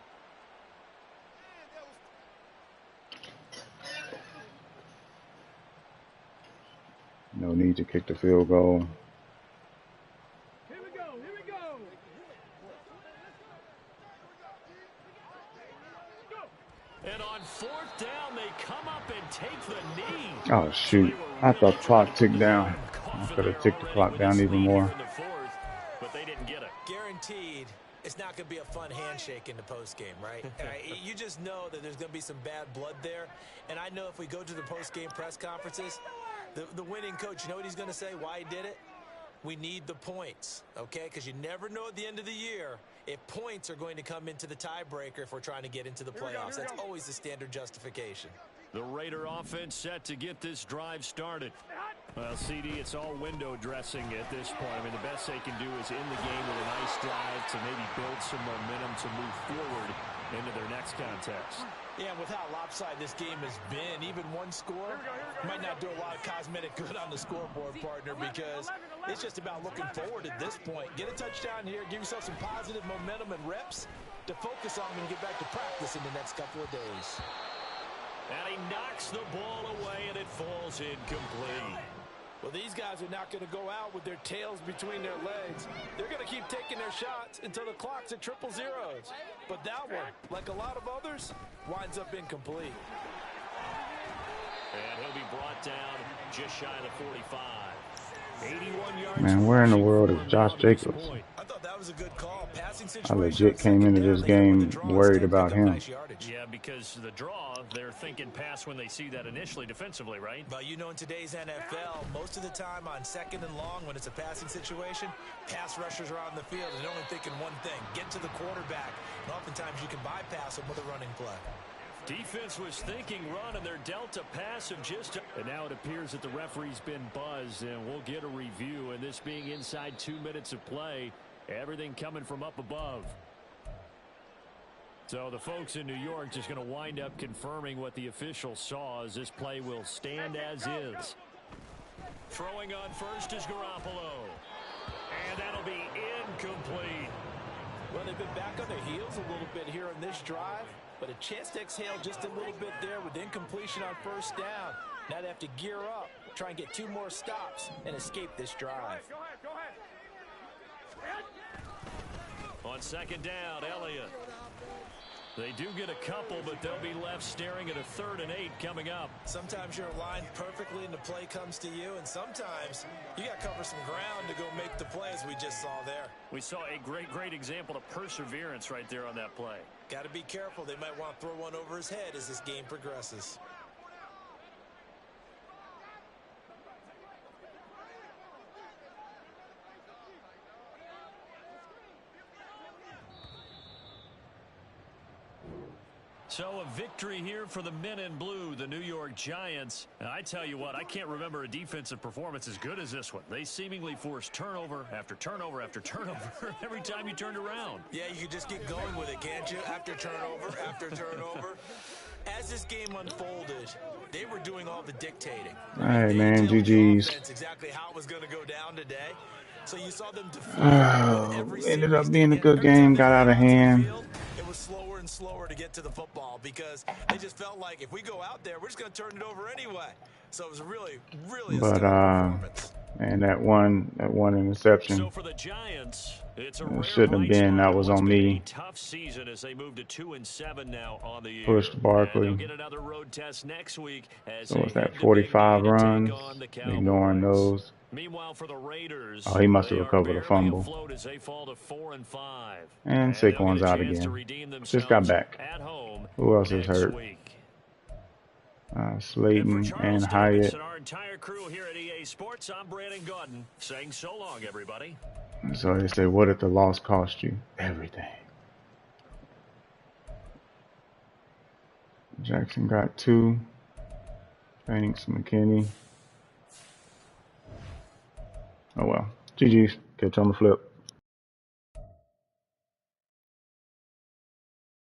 No need to kick the field goal. Here we go. Here we go. And on 4th down, they come up and take the knee. Oh, shoot. I thought clock ticked down. Call I could have ticked the clock down even more. But they didn't get it. Guaranteed, it's not going to be a fun handshake in the postgame, right? You just know that there's going to be some bad blood there. And I know if we go to the postgame press conferences, the winning coach, you know what he's going to say, why he did it? We need the points, okay? Because you never know at the end of the year if points are going to come into the tiebreaker if we're trying to get into the playoffs. That's always the standard justification. The Raider offense set to get this drive started. Well, CD, it's all window dressing at this point. I mean, the best they can do is end the game with a nice drive to maybe build some momentum to move forward into their next contest. Yeah, and with how lopsided this game has been, even one score might not do a lot of cosmetic good on the scoreboard, partner, because it's just about looking forward at this point. Get a touchdown here, give yourself some positive momentum and reps to focus on and get back to practice in the next couple of days. And he knocks the ball away, and it falls incomplete. Well, these guys are not going to go out with their tails between their legs. They're going to keep taking their shots until the clock's at 000. But that one, like a lot of others, winds up incomplete. And he'll be brought down just shy of the 45. 81 yards. Man, where in the world is Josh Jacobs? I thought that was a good call. Passing I situation. legit came into this game worried about him. Yeah, because the draw, they're thinking pass when they see that initially defensively, right? But you know, in today's NFL, most of the time on 2nd and long, when it's a passing situation, pass rushers are on the field and they're only thinking one thing, get to the quarterback. And oftentimes you can bypass them with a running play. Defense was thinking run, and they're dealt a pass of just... And now it appears that the referee's been buzzed, and we'll get a review. And this being inside 2 minutes of play, everything coming from up above. So the folks in New York just going to wind up confirming what the official saw, as this play will stand as is. Throwing on first is Garoppolo. And that'll be incomplete. Well, they've been back on their heels a little bit here on this drive, but a chance to exhale just a little bit there with incompletion on first down. Now they have to gear up, try and get 2 more stops, and escape this drive. Go ahead. On second down, Elliott. They do get a couple, but they'll be left staring at a 3rd and 8 coming up. Sometimes you're aligned perfectly and the play comes to you, and sometimes you got to cover some ground to go make the play, as we just saw there. We saw a great example of perseverance right there on that play. Got to be careful. They might want to throw one over his head as this game progresses. So a victory here for the men in blue, the New York Giants. And I tell you what, I can't remember a defensive performance as good as this one. They seemingly forced turnover after turnover after turnover every time you turned around. Yeah, you can just get going with it, can't you? After turnover, after turnover. As this game unfolded, they were doing all the dictating. Hey, man, GG's. Exactly how it was going to go down today. So you saw them ended up being a good game, got out of hand. It was slower and slower to get to the football because they just felt like if we go out there, we're just going to turn it over anyway. So it was really a performance. Man, that one interception. So for the Giants, it's a shouldn't have been. That was on me. Tough season as they move to 2-7 now on the year. Pushed Barkley. They'll get another road test next week. So what's that? 45 runs. Ignoring those. Meanwhile, for the Raiders, he must have recovered a fumble. As they fall to 4-5. And Saquon's out again. Just got back. Who else is hurt? Slayton and Hyatt. Our entire crew here at EA Sports, I'm Brandon Gaudin saying so long, everybody. So they say, what did the loss cost you? Everything. Jackson got 2. Thanks, McKinney. Oh well. GG's. Catch you on the flip.